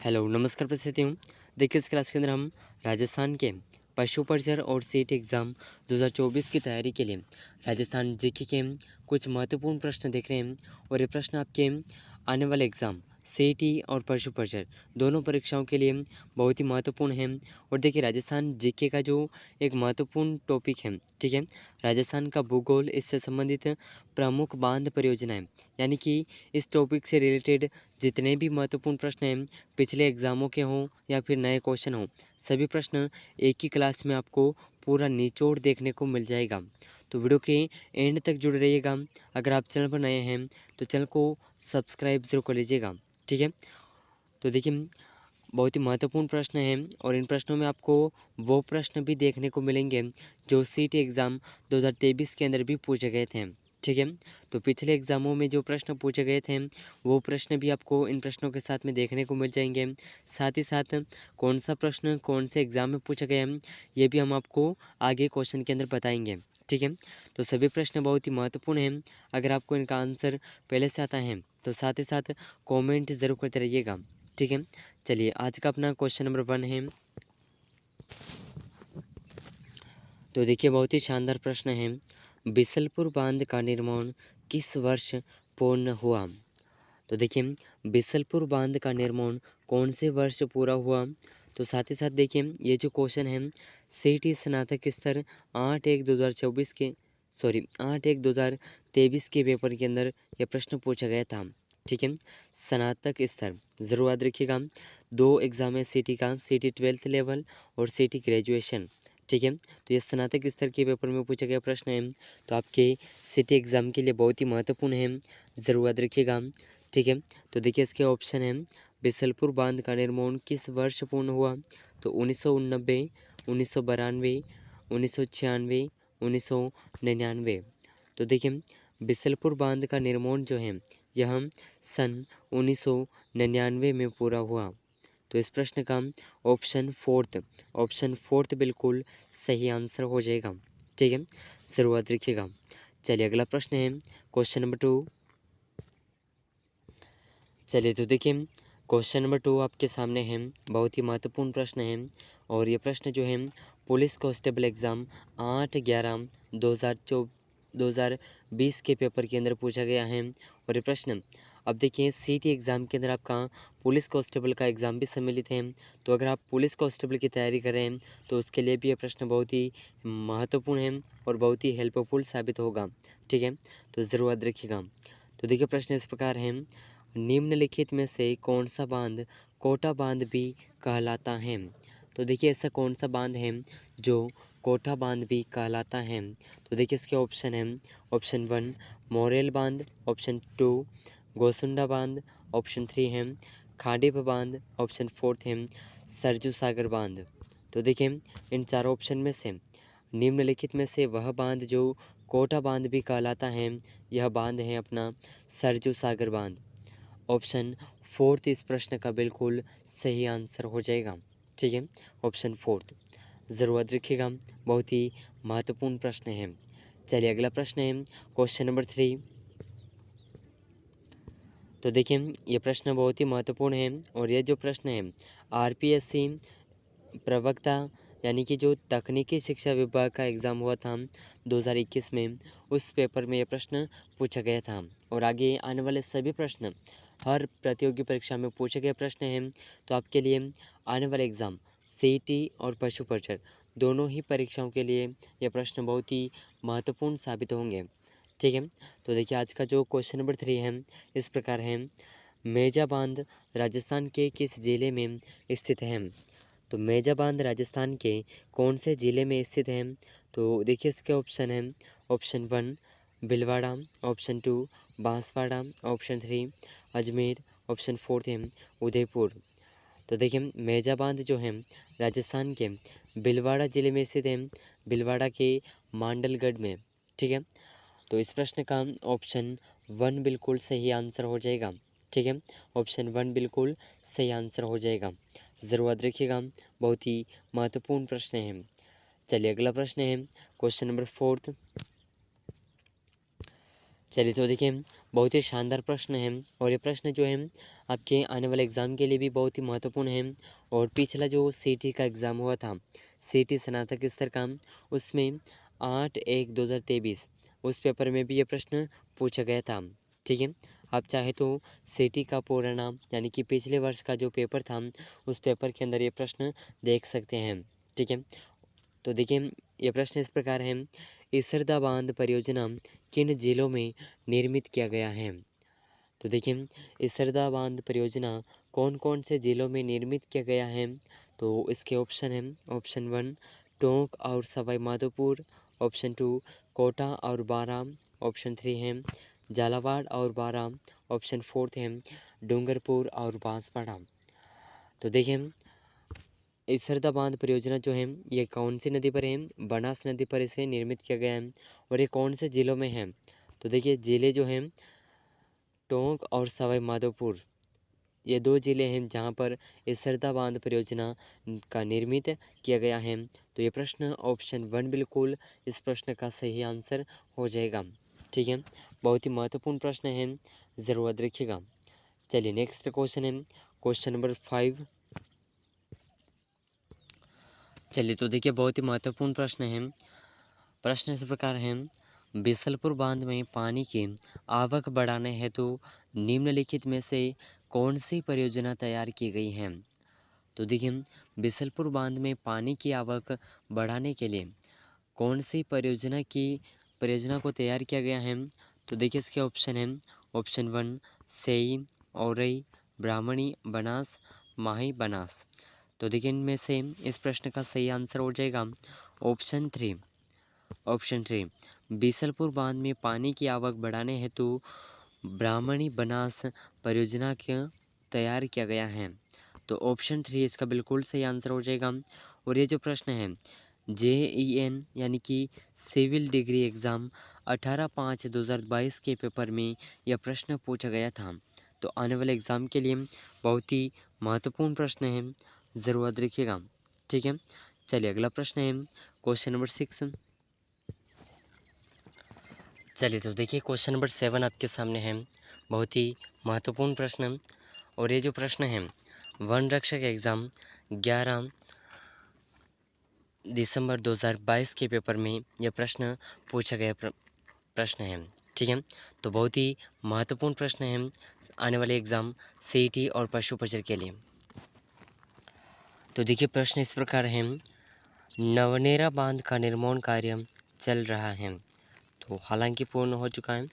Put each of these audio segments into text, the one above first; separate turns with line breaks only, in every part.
Hello नमस्कार हूँ। देखिए इस क्लास के अंदर हम राजस्थान के पशु परिचर और सीट एग्ज़ाम 2024 की तैयारी के लिए राजस्थान जीके के कुछ महत्वपूर्ण प्रश्न देख रहे हैं। और ये प्रश्न आपके आने वाले एग्ज़ाम सीटी और पशु परिचर दोनों परीक्षाओं के लिए बहुत ही महत्वपूर्ण है। और देखिए राजस्थान जीके का जो एक महत्वपूर्ण टॉपिक है, ठीक है, राजस्थान का भूगोल, इससे संबंधित प्रमुख बांध परियोजनाएं, यानी कि इस टॉपिक से रिलेटेड जितने भी महत्वपूर्ण प्रश्न हैं, पिछले एग्ज़ामों के हों या फिर नए क्वेश्चन हों, सभी प्रश्न एक ही क्लास में आपको पूरा निचोड़ देखने को मिल जाएगा। तो वीडियो के एंड तक जुड़े रहिएगा। अगर आप चैनल पर नए हैं तो चैनल को सब्सक्राइब ज़रूर कर लीजिएगा, ठीक है। तो देखिए बहुत ही महत्वपूर्ण प्रश्न हैं और इन प्रश्नों में आपको वो प्रश्न भी देखने को मिलेंगे जो सीटी एग्ज़ाम 2023 के अंदर भी पूछे गए थे, ठीक है। तो पिछले एग्ज़ामों में जो प्रश्न पूछे गए थे वो प्रश्न भी आपको इन प्रश्नों के साथ में देखने को मिल जाएंगे। साथ ही साथ कौन सा प्रश्न कौन से एग्ज़ाम में पूछा गया है ये भी हम आपको आगे क्वेश्चन के अंदर बताएंगे, ठीक है। तो सभी प्रश्न बहुत ही महत्वपूर्ण हैं। अगर आपको इनका आंसर पहले से आता है तो साथ ही साथ कॉमेंट ज़रूर करते रहिएगा, ठीक है। चलिए आज का अपना क्वेश्चन नंबर 1 है। तो देखिए बहुत ही शानदार प्रश्न है। बिसलपुर बांध का निर्माण किस वर्ष पूर्ण हुआ? तो देखिए बिसलपुर बांध का निर्माण कौन से वर्ष पूरा हुआ? तो साथ ही साथ देखिए ये जो क्वेश्चन है सीटी स्नातक स्तर 8/1/2024 के 8/1/2023 के पेपर के अंदर यह प्रश्न पूछा गया था, ठीक है। स्नातक स्तर ज़रूर याद रखिएगा। दो एग्ज़ाम है सीटी का, सीटी 12th लेवल और सीटी ग्रेजुएशन, ठीक है। तो ये स्नातक स्तर के पेपर में पूछा गया प्रश्न है, तो आपके सीटी एग्ज़ाम के लिए बहुत ही महत्वपूर्ण है, ज़रूर याद रखिएगा, ठीक है। तो देखिए इसके ऑप्शन हैं बिसलपुर बांध का निर्माण किस वर्ष पूर्ण हुआ? तो 1989, 1992, 1996, 1999। तो देखिए बिसलपुर बांध का निर्माण जो है यह सन 1999 में पूरा हुआ। तो इस प्रश्न का ऑप्शन फोर्थ बिल्कुल सही आंसर हो जाएगा, ठीक है। ज़रूर याद रखिएगा। चलिए अगला प्रश्न है क्वेश्चन नंबर 2। चलिए तो देखिए क्वेश्चन नंबर 2 आपके सामने है। बहुत ही महत्वपूर्ण प्रश्न है और ये प्रश्न जो है पुलिस कांस्टेबल एग्ज़ाम 8/11/2020 के पेपर के अंदर पूछा गया है। और ये प्रश्न अब देखिए सीटी एग्ज़ाम के अंदर आपका पुलिस कांस्टेबल का एग्ज़ाम भी सम्मिलित है। तो अगर आप पुलिस कांस्टेबल की तैयारी कर रहे हैं तो उसके लिए भी ये प्रश्न बहुत ही महत्वपूर्ण है और बहुत ही हेल्पफुल साबित होगा, ठीक है। तो ज़रूर याद रखिएगा। तो देखिए प्रश्न इस प्रकार है, निम्नलिखित में से कौन सा बांध कोटा बांध भी कहलाता है? तो देखिए ऐसा कौन सा बांध है जो कोटा बांध भी कहलाता है? तो देखिए इसके ऑप्शन है, ऑप्शन 1 मोरेल बांध, ऑप्शन 2 गोसुंडा बांध, ऑप्शन 3 है खांडीप बांध, ऑप्शन 4 है सरजू सागर बांध। तो देखिए इन चारों ऑप्शन में से निम्नलिखित में से वह बांध जो कोटा बांध भी कहलाता है, यह बांध है अपना सरजू सागर बांध। ऑप्शन फोर्थ इस प्रश्न का बिल्कुल सही आंसर हो जाएगा, ठीक है। ऑप्शन फोर्थ ज़रूर याद रखिएगा, बहुत ही महत्वपूर्ण प्रश्न है। चलिए अगला प्रश्न है क्वेश्चन नंबर 3। तो देखिए ये प्रश्न बहुत ही महत्वपूर्ण है और ये जो प्रश्न है आरपीएससी प्रवक्ता यानी कि जो तकनीकी शिक्षा विभाग का एग्ज़ाम हुआ था 2021 में, उस पेपर में ये प्रश्न पूछा गया था। और आगे आने वाले सभी प्रश्न हर प्रतियोगी परीक्षा में पूछे गए प्रश्न हैं। तो आपके लिए आने वाले एग्ज़ाम सीईटी और पशु परिचर दोनों ही परीक्षाओं के लिए ये प्रश्न बहुत ही महत्वपूर्ण साबित होंगे, ठीक है। तो देखिए आज का जो क्वेश्चन नंबर 3 है इस प्रकार है, मेजा बांध राजस्थान के किस जिले में स्थित है? तो मेजा बांध राजस्थान के कौन से ज़िले में स्थित है? तो देखिए इसके ऑप्शन हैं, option 1 Bhilwara, option 2 Banswara, option 3 Ajmer, option 4 है उदयपुर। तो देखिए मेजा बांध जो है राजस्थान के भीलवाड़ा ज़िले में स्थित है, भीलवाड़ा के मांडलगढ़ में, ठीक है। तो इस प्रश्न का ऑप्शन 1 बिल्कुल सही आंसर हो जाएगा, ठीक है। ऑप्शन 1 बिल्कुल सही आंसर हो जाएगा, ज़रूर याद रखिएगा, बहुत ही महत्वपूर्ण प्रश्न है। चलिए अगला प्रश्न है क्वेश्चन नंबर 4। चलिए तो देखिए बहुत ही शानदार प्रश्न है और ये प्रश्न जो है आपके आने वाले एग्ज़ाम के लिए भी बहुत ही महत्वपूर्ण है। और पिछला जो सीटी का एग्ज़ाम हुआ था, सीटी स्नातक स्तर का, उसमें 8/1/2023 उस पेपर में भी ये प्रश्न पूछा गया था। ठीक है, आप चाहे तो सीटी का पूरा नाम यानी कि पिछले वर्ष का जो पेपर था उस पेपर के अंदर ये प्रश्न देख सकते हैं। ठीक है, तो देखिए ये प्रश्न इस प्रकार है, इसरदा बांध परियोजना किन जिलों में निर्मित किया गया है? तो देखिए इसरदा बांध परियोजना कौन कौन से जिलों में निर्मित किया गया है? तो इसके ऑप्शन हैं, ऑप्शन 1 टोंक और सवाई माधोपुर, ऑप्शन 2 कोटा और बारां, ऑप्शन 3 है झालावाड़ और बारां, ऑप्शन 4 है डूंगरपुर और बांसवाड़ा। तो देखिए इसरदा बांध परियोजना जो है ये कौन सी नदी पर है? बनास नदी पर इसे निर्मित किया गया है। और ये कौन से ज़िलों में है? तो देखिए ज़िले जो हैं टोंक और सवाई माधोपुर, ये 2 ज़िले हैं जहाँ पर इसरदा बांध परियोजना का निर्मित किया गया है। तो ये प्रश्न ऑप्शन 1 बिल्कुल इस प्रश्न का सही आंसर हो जाएगा। ठीक है, बहुत ही महत्वपूर्ण प्रश्न है, ज़रूर याद रखिएगा। चलिए नेक्स्ट क्वेश्चन है, क्वेश्चन नंबर 5। चलिए तो देखिए बहुत ही महत्वपूर्ण प्रश्न है। प्रश्न इस प्रकार है, बिसलपुर बांध में पानी की आवक बढ़ाने हेतु निम्नलिखित में से कौन सी परियोजना तैयार की गई है? तो देखिए बिसलपुर बांध में पानी की आवक बढ़ाने के लिए कौन सी परियोजना को तैयार किया गया है? तो देखिए इसके ऑप्शन हैं, ऑप्शन 1 सेई, औरई, ब्राह्मणी, बनास, माही, बनास। तो देखिए इनमें से इस प्रश्न का सही आंसर हो जाएगा ऑप्शन 3। ऑप्शन 3 बीसलपुर बांध में पानी की आवक बढ़ाने हेतु ब्राह्मणी बनास परियोजना का तैयार किया गया है। तो ऑप्शन 3 इसका बिल्कुल सही आंसर हो जाएगा। और ये जो प्रश्न है JEN यानी कि सिविल डिग्री एग्ज़ाम 18/5/2022 के पेपर में यह प्रश्न पूछा गया था। तो आने वाले एग्ज़ाम के लिए बहुत ही महत्वपूर्ण प्रश्न है, ज़रूर याद रखिएगा। ठीक है, चलिए अगला प्रश्न है क्वेश्चन नंबर 6। चलिए तो देखिए क्वेश्चन नंबर 7 आपके सामने है, बहुत ही महत्वपूर्ण प्रश्न। और ये जो प्रश्न है वन रक्षक एग्ज़ाम 11 दिसंबर 2022 के पेपर में यह प्रश्न पूछा गया प्रश्न है। ठीक है, तो बहुत ही महत्वपूर्ण प्रश्न है आने वाले एग्ज़ाम सीईटी और पशु प्रचर के लिए। तो देखिए प्रश्न इस प्रकार है, नवनेरा बांध का निर्माण कार्य चल रहा है। तो हालांकि पूर्ण हो चुका है,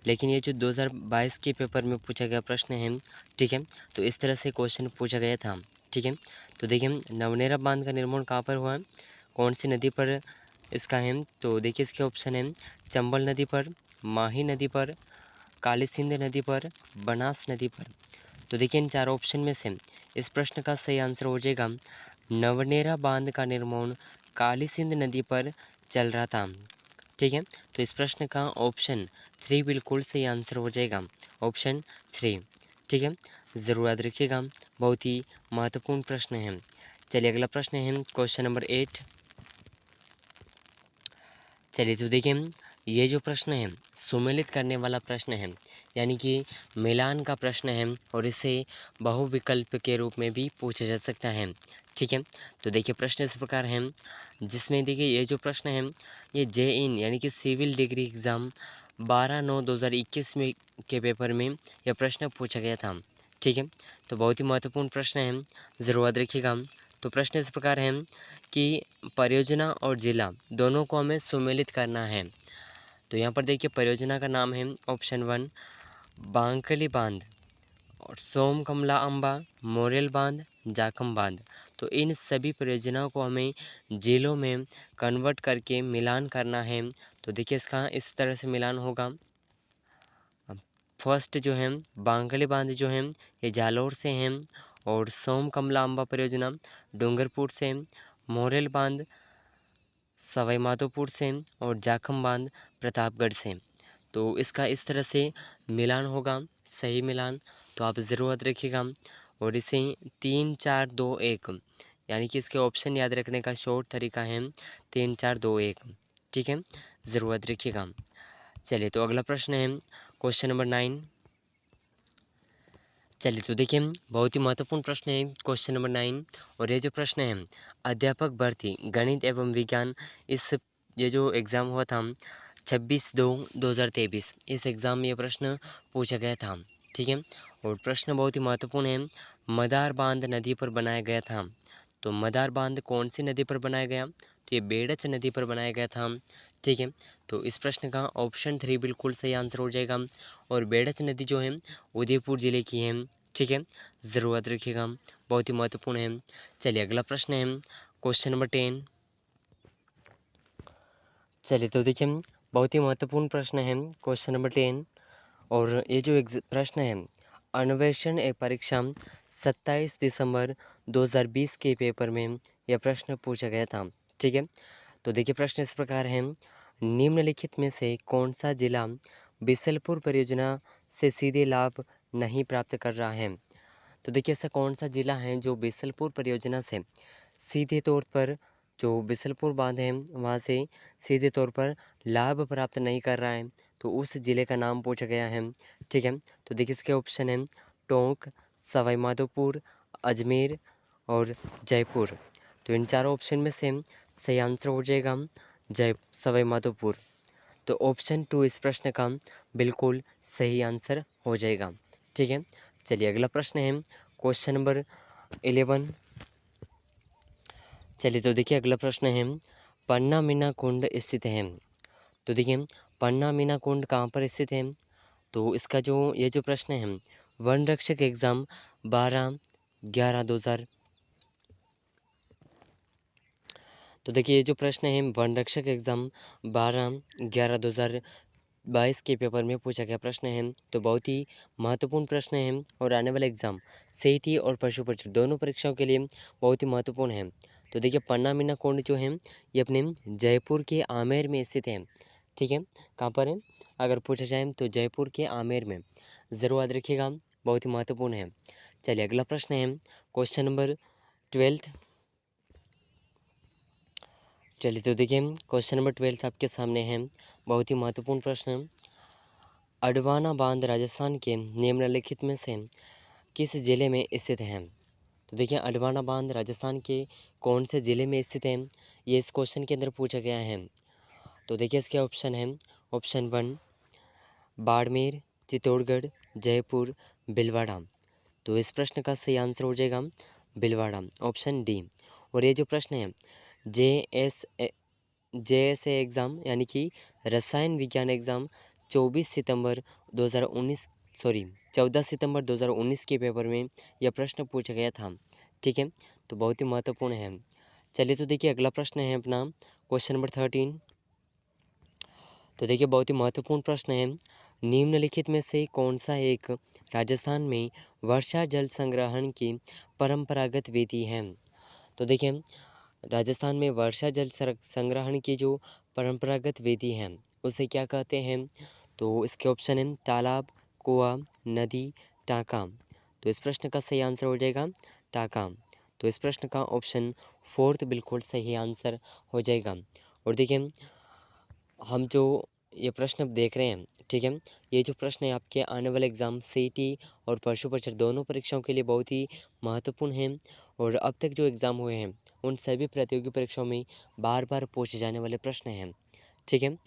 लेकिन ये जो 2022 के पेपर में पूछा गया प्रश्न है। ठीक है, तो इस तरह से क्वेश्चन पूछा गया था। ठीक है, तो देखिए नवनेरा बांध का निर्माण कहाँ पर हुआ है, कौन सी नदी पर इसका है? तो देखिए इसके ऑप्शन है चंबल नदी पर, माही नदी पर, काली सिंध नदी पर, बनास नदी पर। तो देखिए इन 4 ऑप्शन में से इस प्रश्न का सही आंसर हो जाएगा नवनेरा बांध का निर्माण काली सिंध नदी पर चल रहा था। ठीक है, तो इस प्रश्न का ऑप्शन 3 बिल्कुल सही आंसर हो जाएगा, ऑप्शन 3। ठीक है, ज़रूर याद रखिएगा, बहुत ही महत्वपूर्ण प्रश्न है। चलिए अगला प्रश्न है क्वेश्चन नंबर 8। चलिए तो देखिए ये जो प्रश्न है सुमेलित करने वाला प्रश्न है, यानी कि मिलान का प्रश्न है और इसे बहुविकल्प के रूप में भी पूछा जा सकता है। ठीक है, तो देखिए प्रश्न इस प्रकार है, जिसमें देखिए ये जो प्रश्न है ये JEN यानी कि सिविल डिग्री एग्ज़ाम 12/9/2021 में के पेपर में यह प्रश्न पूछा गया था। ठीक है, तो बहुत ही महत्वपूर्ण प्रश्न है, ज़रूर याद रखिएगा। तो प्रश्न इस प्रकार है कि परियोजना और जिला दोनों को हमें सुमेलित करना है। तो यहाँ पर देखिए परियोजना का नाम है ऑप्शन 1 बांकली बांध, और सोम कमला अम्बा, मोरेल बांध, जाखम बांध। तो इन सभी परियोजनाओं को हमें जिलों में कन्वर्ट करके मिलान करना है। तो देखिए इसका इस तरह से मिलान होगा। फर्स्ट जो है बांकली बांध जो है ये जालौर से हैं, और सोम कमला अम्बा परियोजना डूंगरपुर से, मोरेल बांध सवाई माधोपुर से, और जाखम बांध प्रतापगढ़ से। तो इसका इस तरह से मिलान होगा, सही मिलान। तो आप ज़रूर याद रखिएगा। और इसे 3 4 2 1 यानी कि इसके ऑप्शन याद रखने का शॉर्ट तरीका है 3 4 2 1। ठीक है, ज़रूर याद रखिएगा। चलिए तो अगला प्रश्न है क्वेश्चन नंबर 9। चलिए तो देखिए बहुत ही महत्वपूर्ण प्रश्न है क्वेश्चन नंबर 9। और ये जो प्रश्न है अध्यापक भर्ती गणित एवं विज्ञान, इस ये जो एग्ज़ाम हुआ था 26/2/2023, इस एग्ज़ाम में ये प्रश्न पूछा गया था। ठीक है, और प्रश्न बहुत ही महत्वपूर्ण है। मदार बांध नदी पर बनाया गया था। तो मदार बांध कौन सी नदी पर बनाया गया? तो ये बेड़च नदी पर बनाया गया था। ठीक है, तो इस प्रश्न का ऑप्शन 3 बिल्कुल सही आंसर हो जाएगा। और बेड़च नदी जो है उदयपुर ज़िले की है। ठीक है, ज़रूर याद रखिएगा, बहुत ही महत्वपूर्ण है। चलिए अगला प्रश्न है क्वेश्चन नंबर 10। चलिए तो देखिए बहुत ही महत्वपूर्ण प्रश्न है क्वेश्चन नंबर 10। और ये जो प्रश्न है अन्वेषण एक परीक्षा 27 दिसंबर 2020 के पेपर में यह प्रश्न पूछा गया था। ठीक है, तो देखिए प्रश्न इस प्रकार है, निम्नलिखित में से कौन सा जिला बिसलपुर परियोजना से सीधे लाभ नहीं प्राप्त कर रहा है? तो देखिए ऐसा कौन सा जिला है जो बिसलपुर परियोजना से सीधे तौर पर, जो बिसलपुर बांध है वहाँ से सीधे तौर पर लाभ प्राप्त नहीं कर रहा है? तो उस ज़िले का नाम पूछा गया है। ठीक है, तो देखिए इसके ऑप्शन हैं टोंक, सवाई माधोपुर, अजमेर और जयपुर। तो इन चारों ऑप्शन में से सही आंसर हो जाएगा जय सवाई माधोपुर। तो ऑप्शन 2 इस प्रश्न का बिल्कुल सही आंसर हो जाएगा। ठीक है, चलिए अगला प्रश्न है क्वेश्चन नंबर 11। चलिए तो देखिए अगला प्रश्न है, पन्ना मीना कुंड स्थित है। तो देखिए पन्ना मीना कुंड कहाँ पर स्थित है? तो इसका जो ये जो प्रश्न है वन रक्षक एग्ज़ाम 12/11/2000। तो देखिए ये जो प्रश्न है वन रक्षक एग्ज़ाम 12/11/2022 के पेपर में पूछा गया प्रश्न है। तो बहुत ही महत्वपूर्ण प्रश्न है और आने वाला एग्ज़ाम सीईटी और पशु परीक्षा दोनों परीक्षाओं के लिए बहुत ही महत्वपूर्ण है। तो देखिए पन्ना मीना कुंड जो है ये अपने जयपुर के आमेर में स्थित है। ठीक है, कहाँ पर है? अगर पूछा जाए तो जयपुर के आमेर में, ज़रूर याद रखिएगा, बहुत ही महत्वपूर्ण है। चलिए अगला प्रश्न है क्वेश्चन नंबर 12। चलिए तो देखिए क्वेश्चन नंबर 12 आपके सामने है, बहुत ही महत्वपूर्ण प्रश्न। अडवाना बांध राजस्थान के निम्नलिखित में से किस जिले में स्थित है? तो देखिए अडवाना बांध राजस्थान के कौन से ज़िले में स्थित है, ये इस क्वेश्चन के अंदर पूछा गया है। तो देखिए इसके ऑप्शन है, ऑप्शन 1 बाड़मेर, चित्तौड़गढ़, जयपुर, भीलवाड़ा। तो इस प्रश्न का सही आंसर हो जाएगा भीलवाड़ा, ऑप्शन डी। और ये जो प्रश्न है जेएसए एग्ज़ाम यानी कि रसायन विज्ञान एग्ज़ाम 14 सितंबर 2019 के पेपर में यह प्रश्न पूछा गया था। ठीक है, तो बहुत ही महत्वपूर्ण है। चलिए तो देखिए अगला प्रश्न है अपना क्वेश्चन नंबर 13। तो देखिए बहुत ही महत्वपूर्ण प्रश्न है, निम्नलिखित में से कौन सा एक राजस्थान में वर्षा जल संग्रहण की परंपरागत विधि है? तो देखिए राजस्थान में वर्षा जल संग्रहण की जो परंपरागत विधि है उसे क्या कहते हैं? तो इसके ऑप्शन हैं तालाब, कुआं, नदी, टाँका। तो इस प्रश्न का सही आंसर हो जाएगा टाँका। तो इस प्रश्न का ऑप्शन 4 बिल्कुल सही आंसर हो जाएगा। और देखिए हम जो ये प्रश्न देख रहे हैं, ठीक है, ये जो प्रश्न है आपके आने वाले एग्ज़ाम सीईटी और पशु परीक्षा दोनों परीक्षाओं के लिए बहुत ही महत्वपूर्ण हैं। और अब तक जो एग्ज़ाम हुए हैं उन सभी प्रतियोगी परीक्षाओं में बार बार पूछे जाने वाले प्रश्न हैं। ठीक है,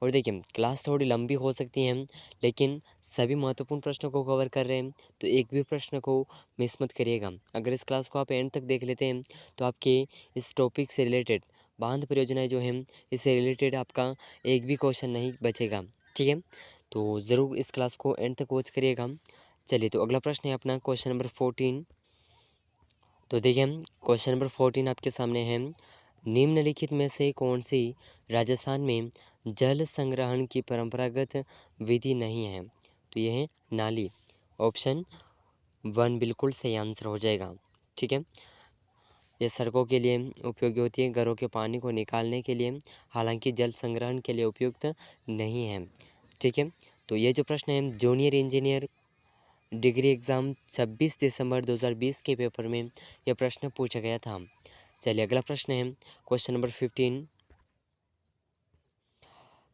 और देखिए क्लास थोड़ी लंबी हो सकती है लेकिन सभी महत्वपूर्ण प्रश्नों को कवर कर रहे हैं, तो एक भी प्रश्न को मिस मत करिएगा। अगर इस क्लास को आप एंड तक देख लेते हैं तो आपके इस टॉपिक से रिलेटेड बांध परियोजनाएं जो हैं इससे रिलेटेड आपका एक भी क्वेश्चन नहीं बचेगा। ठीक है, तो ज़रूर इस क्लास को एंड तक वॉच करिएगा। चलिए तो अगला प्रश्न है अपना क्वेश्चन नंबर 14। तो देखिए क्वेश्चन नंबर 14 आपके सामने है, निम्नलिखित में से कौन सी राजस्थान में जल संग्रहण की परंपरागत विधि नहीं है? तो यह है नाली, ऑप्शन 1 बिल्कुल सही आंसर हो जाएगा। ठीक है, ये सड़कों के लिए उपयोगी होती है, घरों के पानी को निकालने के लिए, हालांकि जल संग्रहण के लिए उपयुक्त नहीं है। ठीक है, तो ये जो प्रश्न है जूनियर इंजीनियर डिग्री एग्ज़ाम 26 दिसंबर 2020 के पेपर में यह प्रश्न पूछा गया था। चलिए अगला प्रश्न है क्वेश्चन नंबर 15।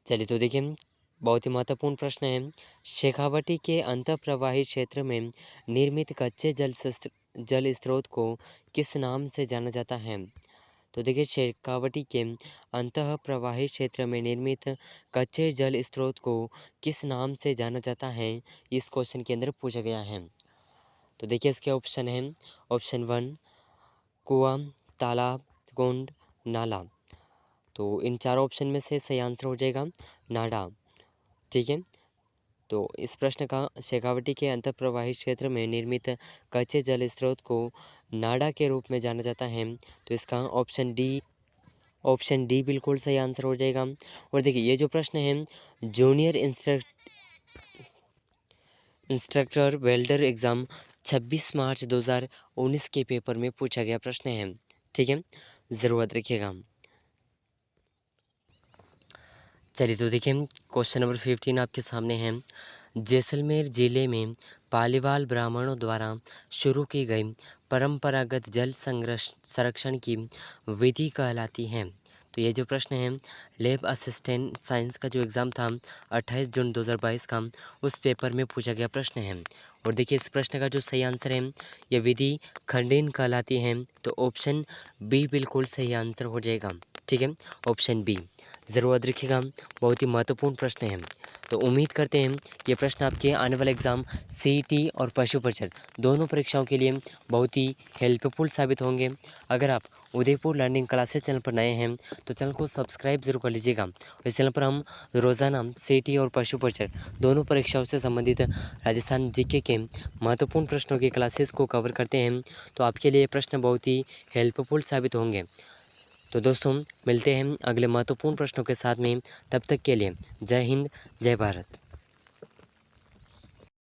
चलिए तो देखिए बहुत ही महत्वपूर्ण प्रश्न है। शेखावटी के अंतःप्रवाही क्षेत्र में निर्मित कच्चे जल स्रोत को किस नाम से जाना जाता है? तो देखिए, शेखावटी के अंतःप्रवाही क्षेत्र में निर्मित कच्चे जल स्रोत को किस नाम से जाना जाता है, इस क्वेश्चन के अंदर पूछा गया है। तो देखिए इसके ऑप्शन हैं। ऑप्शन 1 कुआं, तालाब, कुंड, नाला। तो इन चारों ऑप्शन में से सही आंसर हो जाएगा नाडा। ठीक है। तो इस प्रश्न का शेखावटी के अंतःप्रवाही क्षेत्र में निर्मित कच्चे जल स्रोत को नाडा के रूप में जाना जाता है। तो इसका ऑप्शन डी बिल्कुल सही आंसर हो जाएगा। और देखिए ये जो प्रश्न है जूनियर इंस्ट्रक्टर वेल्डर एग्ज़ाम 26 मार्च 2019 के पेपर में पूछा गया प्रश्न है। ठीक है, ज़रूरत रखिएगा। चलिए तो देखिए क्वेश्चन नंबर 15 आपके सामने है। जैसलमेर जिले में पालीवाल ब्राह्मणों द्वारा शुरू की गई परंपरागत जल संरक्षण की विधि कहलाती है। तो ये जो प्रश्न है लैब असिस्टेंट साइंस का जो एग्ज़ाम था 28 जून 2022 का, उस पेपर में पूछा गया प्रश्न है। और देखिए इस प्रश्न का जो सही आंसर है यह विधि खंडेन कहलाती है। तो ऑप्शन बी बिल्कुल सही आंसर हो जाएगा। ठीक है, ऑप्शन बी ज़रूर रखिएगा, बहुत ही महत्वपूर्ण प्रश्न है। तो उम्मीद करते हैं कि ये प्रश्न आपके आने वाले एग्ज़ाम सीईटी और पशु परिषद दोनों परीक्षाओं के लिए बहुत ही हेल्पफुल साबित होंगे। अगर आप उदयपुर लर्निंग क्लासेस चैनल पर नए हैं तो चैनल को सब्सक्राइब जरूर कर लीजिएगा। इस चैनल पर हम रोज़ाना सीईटी और पशु परिषद दोनों परीक्षाओं से संबंधित राजस्थान जीके के महत्वपूर्ण प्रश्नों की क्लासेस को कवर करते हैं। तो आपके लिए प्रश्न बहुत ही हेल्पफुल साबित होंगे। तो दोस्तों मिलते हैं अगले महत्वपूर्ण प्रश्नों के साथ में, तब तक के लिए जय हिंद, जय भारत।